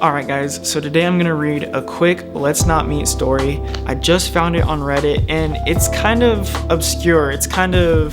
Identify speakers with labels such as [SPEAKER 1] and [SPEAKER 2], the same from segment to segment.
[SPEAKER 1] Alright guys, so today I'm gonna read a quick Let's Not Meet story. I just found it on Reddit and it's kind of obscure, it's kind of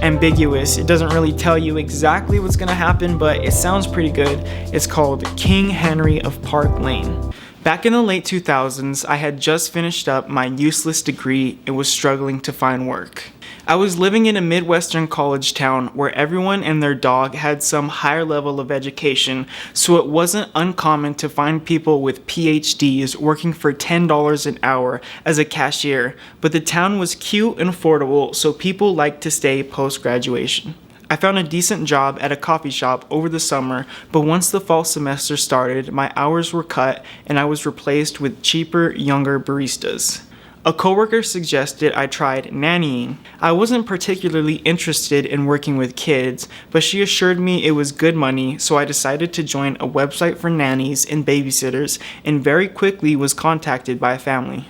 [SPEAKER 1] ambiguous. It doesn't really tell you exactly what's gonna happen, but it sounds pretty good. It's called King Henry of Park Lane. Back in the late 2000s, I had just finished up my useless degree and was struggling to find work. I was living in a Midwestern college town where everyone and their dog had some higher level of education, so it wasn't uncommon to find people with PhDs working for $10 an hour as a cashier, but the town was cute and affordable, so people liked to stay post-graduation. I found a decent job at a coffee shop over the summer, but once the fall semester started, my hours were cut and I was replaced with cheaper, younger baristas. A coworker suggested I tried nannying. I wasn't particularly interested in working with kids, but she assured me it was good money, so I decided to join a website for nannies and babysitters and very quickly was contacted by a family.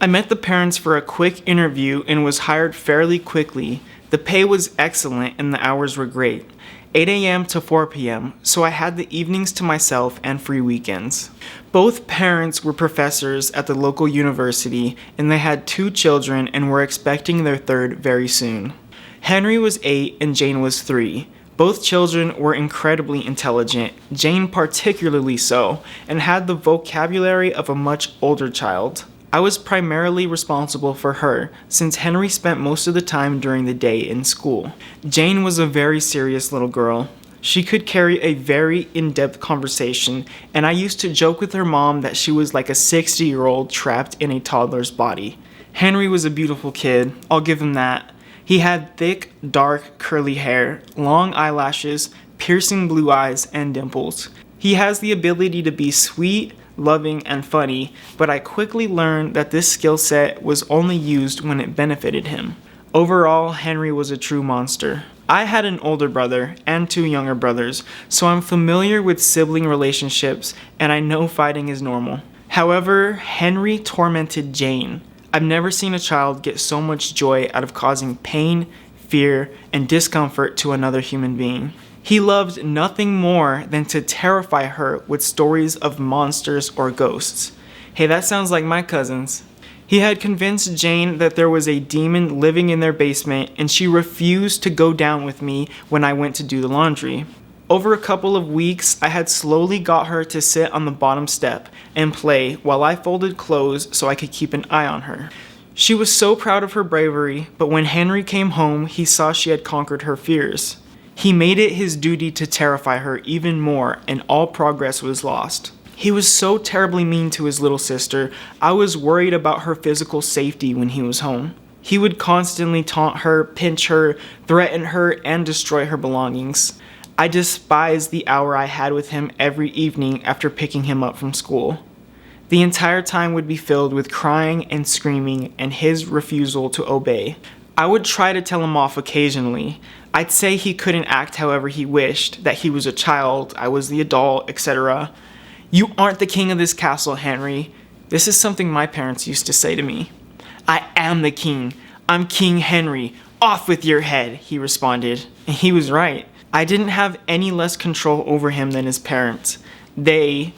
[SPEAKER 1] I met the parents for a quick interview and was hired fairly quickly. The pay was excellent and the hours were great. 8 a.m. to 4 p.m., so I had the evenings to myself and free weekends. Both parents were professors at the local university and they had 2 children and were expecting their third very soon. Henry was 8 and Jane was 3. Both children were incredibly intelligent, Jane particularly so, and had the vocabulary of a much older child. I was primarily responsible for her, since Henry spent most of the time during the day in school. Jane was a very serious little girl. She could carry a very in-depth conversation, and I used to joke with her mom that she was like a 60-year-old trapped in a toddler's body. Henry was a beautiful kid, I'll give him that. He had thick, dark, curly hair, long eyelashes, piercing blue eyes, and dimples. He has the ability to be sweet, loving, and funny, but I quickly learned that this skill set was only used when it benefited him. Overall, Henry was a true monster. I had an older brother and 2 younger brothers, so I'm familiar with sibling relationships and I know fighting is normal. However, Henry tormented Jane. I've never seen a child get so much joy out of causing pain, fear, and discomfort to another human being. He loved nothing more than to terrify her with stories of monsters or ghosts. Hey, that sounds like my cousins. He had convinced Jane that there was a demon living in their basement and she refused to go down with me when I went to do the laundry. Over a couple of weeks, I had slowly got her to sit on the bottom step and play while I folded clothes so I could keep an eye on her. She was so proud of her bravery, but when Henry came home, he saw she had conquered her fears. He made it his duty to terrify her even more, and all progress was lost. He was so terribly mean to his little sister, I was worried about her physical safety when he was home. He would constantly taunt her, pinch her, threaten her, and destroy her belongings. I despised the hour I had with him every evening after picking him up from school. The entire time would be filled with crying and screaming and his refusal to obey. I would try to tell him off occasionally. I'd say he couldn't act however he wished, that he was a child, I was the adult, etc. "You aren't the king of this castle, Henry." This is something my parents used to say to me. "I am the king. I'm King Henry. Off with your head," he responded. And he was right. I didn't have any less control over him than his parents. They,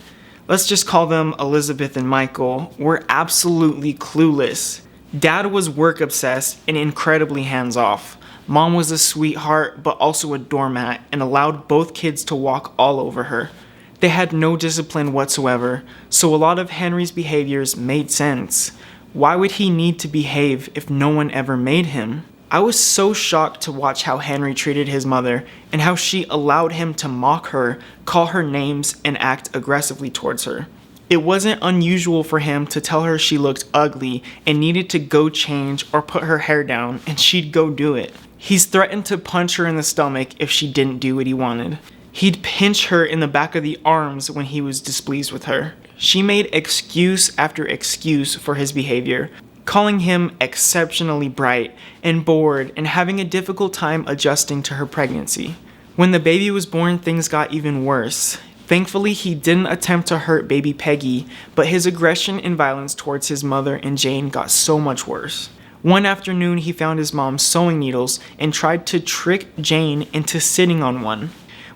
[SPEAKER 1] let's just call them Elizabeth and Michael, were absolutely clueless. Dad was work obsessed and incredibly hands-off. Mom was a sweetheart but also a doormat and allowed both kids to walk all over her. They had no discipline whatsoever, so a lot of Henry's behaviors made sense. Why would he need to behave if no one ever made him? I was so shocked to watch how Henry treated his mother and how she allowed him to mock her, call her names, and act aggressively towards her. It wasn't unusual for him to tell her she looked ugly and needed to go change or put her hair down, and she'd go do it. He's threatened to punch her in the stomach if she didn't do what he wanted. He'd pinch her in the back of the arms when he was displeased with her. She made excuse after excuse for his behavior, calling him exceptionally bright and bored and having a difficult time adjusting to her pregnancy. When the baby was born, things got even worse. Thankfully, he didn't attempt to hurt baby Peggy, but his aggression and violence towards his mother and Jane got so much worse. One afternoon, he found his mom's sewing needles and tried to trick Jane into sitting on one.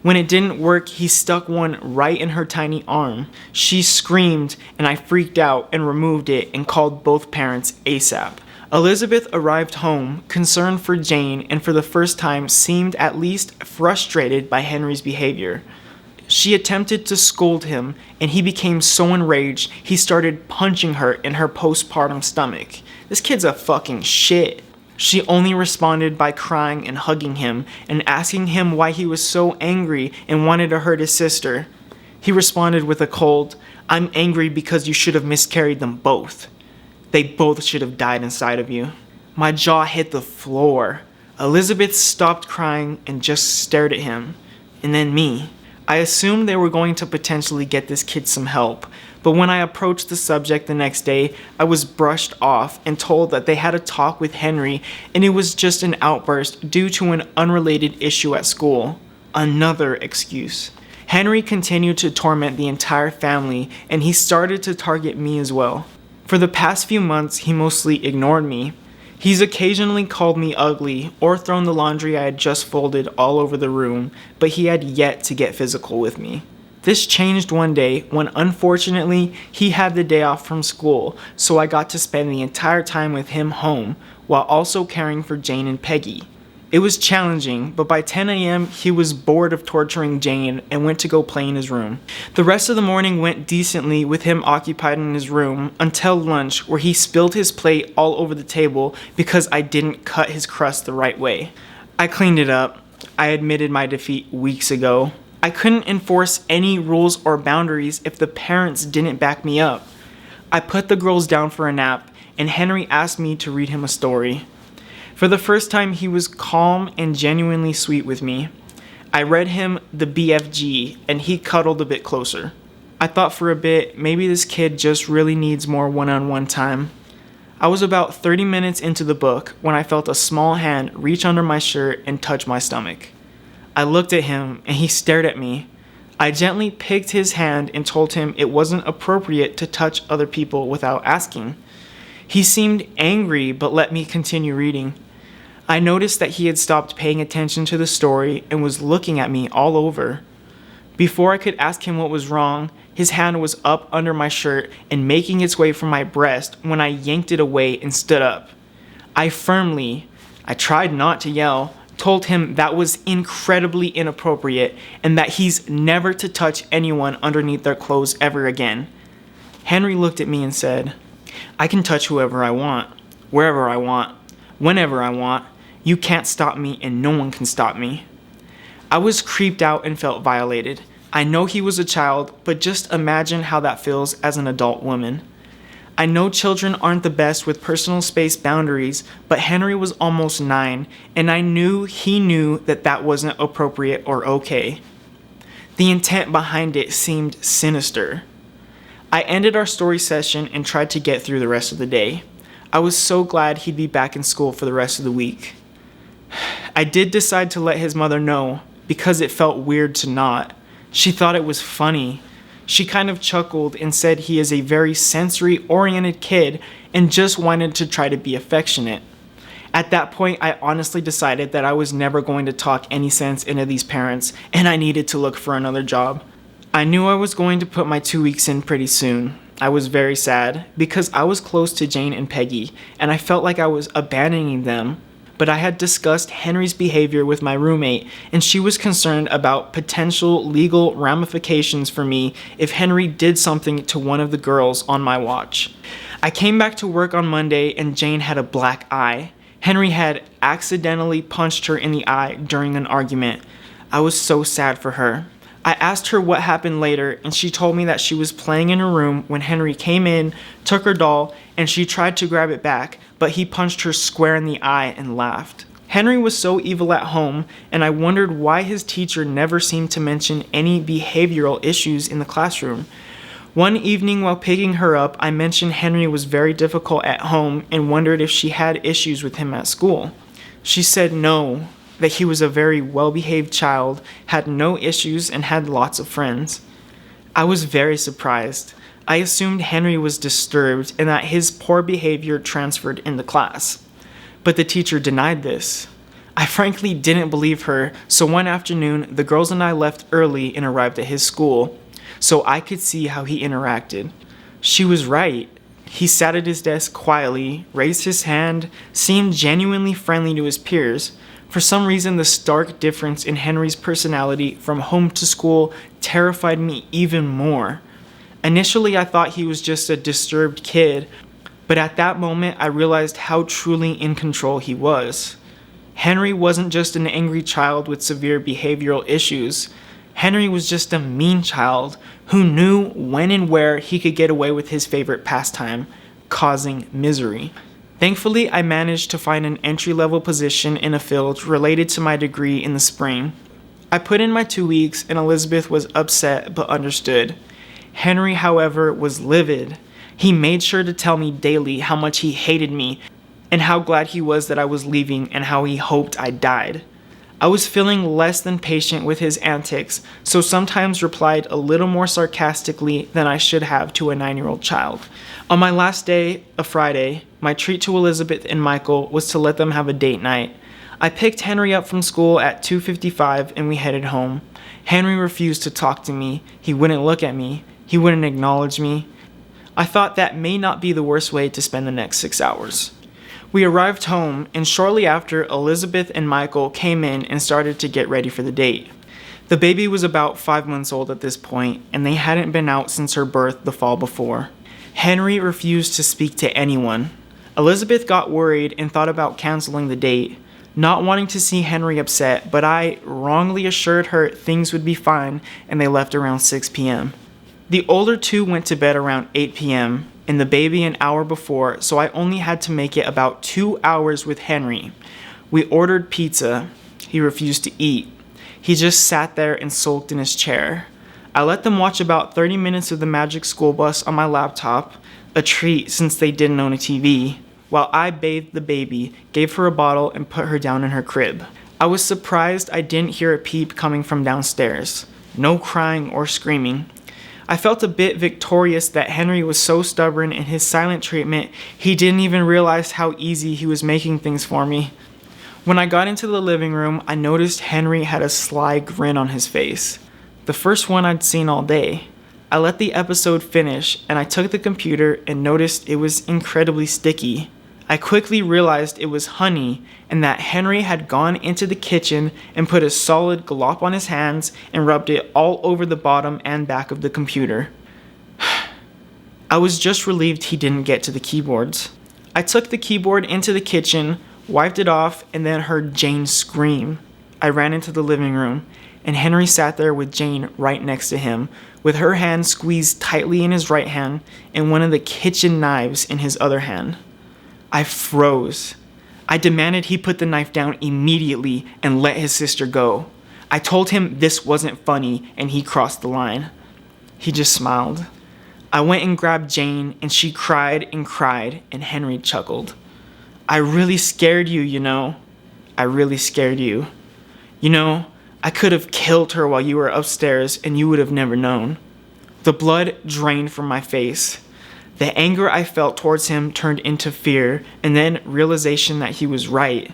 [SPEAKER 1] When it didn't work, he stuck one right in her tiny arm. She screamed, and I freaked out and removed it and called both parents ASAP. Elizabeth arrived home, concerned for Jane, and for the first time seemed at least frustrated by Henry's behavior. She attempted to scold him, and he became so enraged he started punching her in her postpartum stomach. This kid's a fucking shit. She only responded by crying and hugging him and asking him why he was so angry and wanted to hurt his sister. He responded with a cold, "I'm angry because you should have miscarried them both. They both should have died inside of you." My jaw hit the floor. Elizabeth stopped crying and just stared at him, and then me. I assumed they were going to potentially get this kid some help, but when I approached the subject the next day, I was brushed off and told that they had a talk with Henry and it was just an outburst due to an unrelated issue at school. Another excuse. Henry continued to torment the entire family, and he started to target me as well. For the past few months, he mostly ignored me. He's occasionally called me ugly or thrown the laundry I had just folded all over the room, but he had yet to get physical with me. This changed one day when unfortunately he had the day off from school, so I got to spend the entire time with him home while also caring for Jane and Peggy. It was challenging, but by 10 a.m. he was bored of torturing Jane and went to go play in his room. The rest of the morning went decently with him occupied in his room until lunch, where he spilled his plate all over the table because I didn't cut his crust the right way. I cleaned it up. I admitted my defeat weeks ago. I couldn't enforce any rules or boundaries if the parents didn't back me up. I put the girls down for a nap, and Henry asked me to read him a story. For the first time, he was calm and genuinely sweet with me. I read him the BFG, and he cuddled a bit closer. I thought for a bit, maybe this kid just really needs more one-on-one time. I was about 30 minutes into the book when I felt a small hand reach under my shirt and touch my stomach. I looked at him, and he stared at me. I gently picked his hand and told him it wasn't appropriate to touch other people without asking. He seemed angry, but let me continue reading. I noticed that he had stopped paying attention to the story and was looking at me all over. Before I could ask him what was wrong, his hand was up under my shirt and making its way from my breast when I yanked it away and stood up. I tried not to yell, told him that was incredibly inappropriate and that he's never to touch anyone underneath their clothes ever again. Henry looked at me and said, "I can touch whoever I want, wherever I want, whenever I want. You can't stop me and no one can stop me." I was creeped out and felt violated. I know he was a child, but just imagine how that feels as an adult woman. I know children aren't the best with personal space boundaries, but Henry was almost 9, and I knew he knew that that wasn't appropriate or okay. The intent behind it seemed sinister. I ended our story session and tried to get through the rest of the day. I was so glad he'd be back in school for the rest of the week. I did decide to let his mother know, because it felt weird to not. She thought it was funny. She kind of chuckled and said he is a very sensory-oriented kid and just wanted to try to be affectionate. At that point, I honestly decided that I was never going to talk any sense into these parents, and I needed to look for another job. I knew I was going to put my 2 weeks in pretty soon. I was very sad because I was close to Jane and Peggy, and I felt like I was abandoning them. But I had discussed Henry's behavior with my roommate, and she was concerned about potential legal ramifications for me if Henry did something to one of the girls on my watch. I came back to work on Monday, and Jane had a black eye. Henry had accidentally punched her in the eye during an argument. I was so sad for her. I asked her what happened later, and she told me that she was playing in her room when Henry came in, took her doll, and she tried to grab it back, but he punched her square in the eye and laughed. Henry was so evil at home, and I wondered why his teacher never seemed to mention any behavioral issues in the classroom. One evening while picking her up, I mentioned Henry was very difficult at home and wondered if she had issues with him at school. She said no, that he was a very well-behaved child, had no issues, and had lots of friends. I was very surprised. I assumed Henry was disturbed and that his poor behavior transferred in the class. But the teacher denied this. I frankly didn't believe her, so one afternoon, the girls and I left early and arrived at his school, so I could see how he interacted. She was right. He sat at his desk quietly, raised his hand, seemed genuinely friendly to his peers. For some reason, the stark difference in Henry's personality from home to school terrified me even more. Initially, I thought he was just a disturbed kid, but at that moment, I realized how truly in control he was. Henry wasn't just an angry child with severe behavioral issues. Henry was just a mean child who knew when and where he could get away with his favorite pastime, causing misery. Thankfully, I managed to find an entry-level position in a field related to my degree in the spring. I put in my 2 weeks and Elizabeth was upset but understood. Henry, however, was livid. He made sure to tell me daily how much he hated me and how glad he was that I was leaving and how he hoped I died. I was feeling less than patient with his antics, so sometimes replied a little more sarcastically than I should have to a 9-year-old child. On my last day, a Friday, my treat to Elizabeth and Michael was to let them have a date night. I picked Henry up from school at 2:55 and we headed home. Henry refused to talk to me. He wouldn't look at me. He wouldn't acknowledge me. I thought that may not be the worst way to spend the next 6 hours. We arrived home, and shortly after, Elizabeth and Michael came in and started to get ready for the date. The baby was about 5 months old at this point, and they hadn't been out since her birth the fall before. Henry refused to speak to anyone. Elizabeth got worried and thought about canceling the date, not wanting to see Henry upset, but I wrongly assured her things would be fine, and they left around 6 p.m. The older two went to bed around 8 p.m., and the baby an hour before, so I only had to make it about 2 hours with Henry. We ordered pizza. He refused to eat. He just sat there and sulked in his chair. I let them watch about 30 minutes of the Magic School Bus on my laptop, a treat since they didn't own a TV, while I bathed the baby, gave her a bottle, and put her down in her crib. I was surprised I didn't hear a peep coming from downstairs. No crying or screaming. I felt a bit victorious that Henry was so stubborn in his silent treatment, he didn't even realize how easy he was making things for me. When I got into the living room, I noticed Henry had a sly grin on his face. The first one I'd seen all day. I let the episode finish, and I took the computer and noticed it was incredibly sticky. I quickly realized it was honey and that Henry had gone into the kitchen and put a solid glop on his hands and rubbed it all over the bottom and back of the computer. I was just relieved he didn't get to the keyboards. I took the keyboard into the kitchen, wiped it off, and then heard Jane scream. I ran into the living room, and Henry sat there with Jane right next to him, with her hand squeezed tightly in his right hand and one of the kitchen knives in his other hand. I froze. I demanded he put the knife down immediately and let his sister go. I told him this wasn't funny and he crossed the line. He just smiled. I went and grabbed Jane and she cried and Henry chuckled. I really scared you, you know. I really scared you. You know, I could have killed her while you were upstairs and you would have never known. The blood drained from my face. The anger I felt towards him turned into fear and then realization that he was right.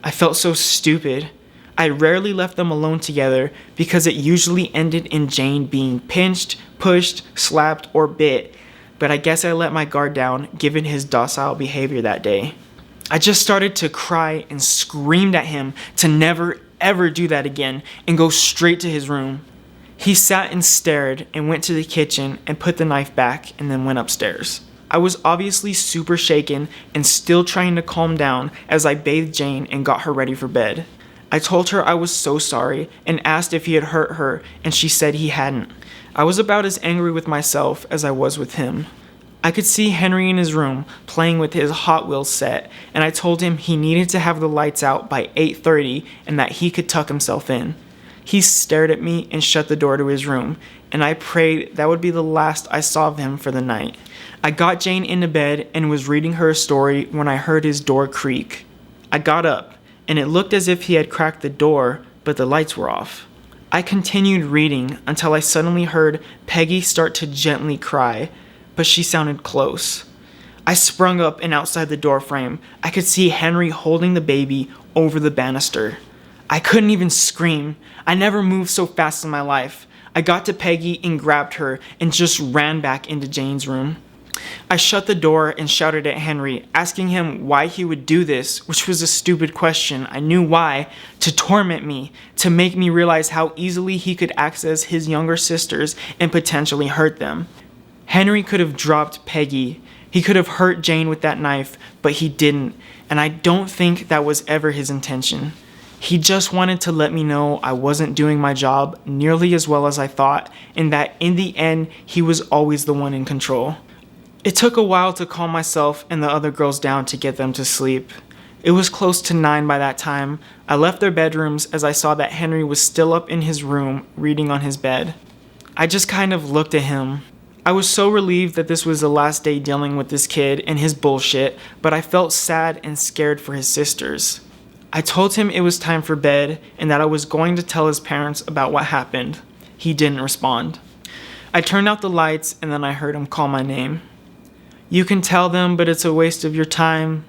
[SPEAKER 1] I felt so stupid. I rarely left them alone together because it usually ended in Jane being pinched, pushed, slapped, or bit, but I guess I let my guard down given his docile behavior that day. I just started to cry and screamed at him to never ever do that again and go straight to his room. He sat and stared and went to the kitchen and put the knife back and then went upstairs. I was obviously super shaken and still trying to calm down as I bathed Jane and got her ready for bed. I told her I was so sorry and asked if he had hurt her, and she said he hadn't. I was about as angry with myself as I was with him. I could see Henry in his room playing with his Hot Wheels set, and I told him he needed to have the lights out by 8:30 and that he could tuck himself in. He stared at me and shut the door to his room, and I prayed that would be the last I saw of him for the night. I got Jane into bed and was reading her a story when I heard his door creak. I got up, and it looked as if he had cracked the door, but the lights were off. I continued reading until I suddenly heard Peggy start to gently cry, but she sounded close. I sprung up and outside the door frame, I could see Henry holding the baby over the banister. I couldn't even scream. I never moved so fast in my life. I got to Peggy and grabbed her and just ran back into Jane's room. I shut the door and shouted at Henry, asking him why he would do this, which was a stupid question. I knew why, to torment me, to make me realize how easily he could access his younger sisters and potentially hurt them. Henry could have dropped Peggy. He could have hurt Jane with that knife, but he didn't, and I don't think that was ever his intention. He just wanted to let me know I wasn't doing my job nearly as well as I thought, and that in the end, he was always the one in control. It took a while to calm myself and the other girls down to get them to sleep. It was close to 9 by that time. I left their bedrooms as I saw that Henry was still up in his room, reading on his bed. I just kind of looked at him. I was so relieved that this was the last day dealing with this kid and his bullshit, but I felt sad and scared for his sisters. I told him it was time for bed and that I was going to tell his parents about what happened. He didn't respond. I turned out the lights and then I heard him call my name. "You can tell them, but it's a waste of your time.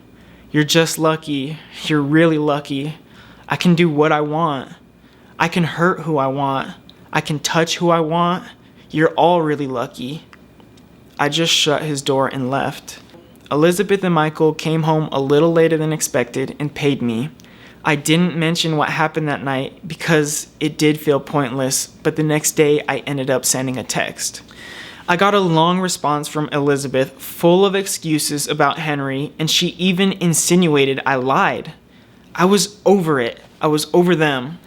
[SPEAKER 1] You're just lucky. You're really lucky. I can do what I want. I can hurt who I want. I can touch who I want. You're all really lucky." I just shut his door and left. Elizabeth and Michael came home a little later than expected and paid me. I didn't mention what happened that night because it did feel pointless, but the next day I ended up sending a text. I got a long response from Elizabeth full of excuses about Henry, and she even insinuated I lied. I was over it. I was over them.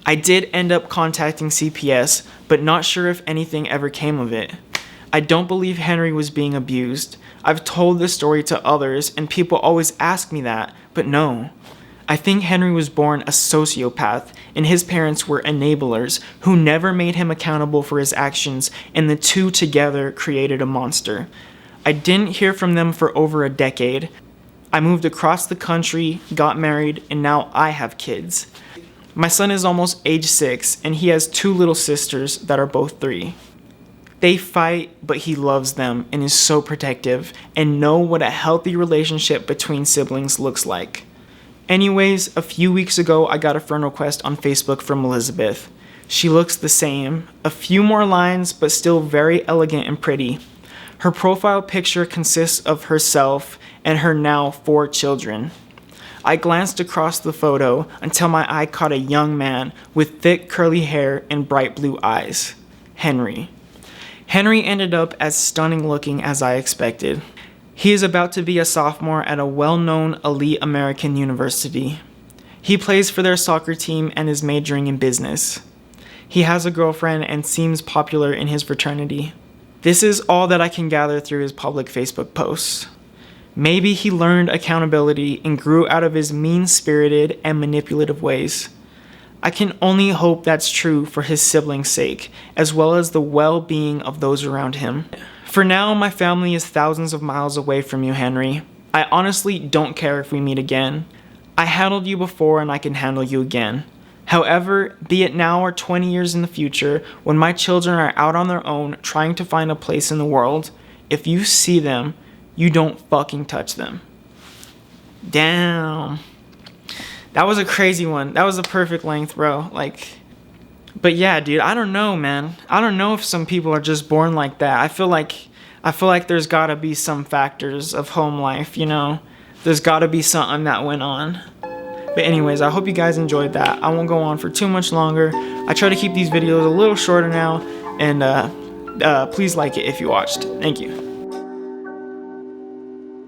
[SPEAKER 1] I did end up contacting CPS, but not sure if anything ever came of it. I don't believe Henry was being abused. I've told this story to others, and people always ask me that, but no. I think Henry was born a sociopath, and his parents were enablers who never made him accountable for his actions, and the two together created a monster. I didn't hear from them for over a decade. I moved across the country, got married, and now I have kids. My son is almost age 6, and he has 2 little sisters that are both 3. They fight, but he loves them and is so protective, and know what a healthy relationship between siblings looks like. Anyways, a few weeks ago, I got a friend request on Facebook from Elizabeth. She looks the same, a few more lines, but still very elegant and pretty. Her profile picture consists of herself and her now 4 children. I glanced across the photo until my eye caught a young man with thick curly hair and bright blue eyes. Henry. Henry ended up as stunning looking as I expected. He is about to be a sophomore at a well-known elite American university. He plays for their soccer team and is majoring in business. He has a girlfriend and seems popular in his fraternity. This is all that I can gather through his public Facebook posts. Maybe he learned accountability and grew out of his mean-spirited and manipulative ways. I can only hope that's true for his siblings' sake, as well as the well-being of those around him. For now, my family is thousands of miles away from you, Henry. I honestly don't care if we meet again. I handled you before and I can handle you again. However, be it now or 20 years in the future, when my children are out on their own trying to find a place in the world, if you see them, you don't fucking touch them. Damn. That was a crazy one. That was a perfect length, bro. But yeah, dude, I don't know, man. I don't know if some people are just born like that. I feel like there's gotta be some factors of home life, you know? There's gotta be something that went on. But anyways, I hope you guys enjoyed that. I won't go on for too much longer. I try to keep these videos a little shorter now, and please like it if you watched. Thank you.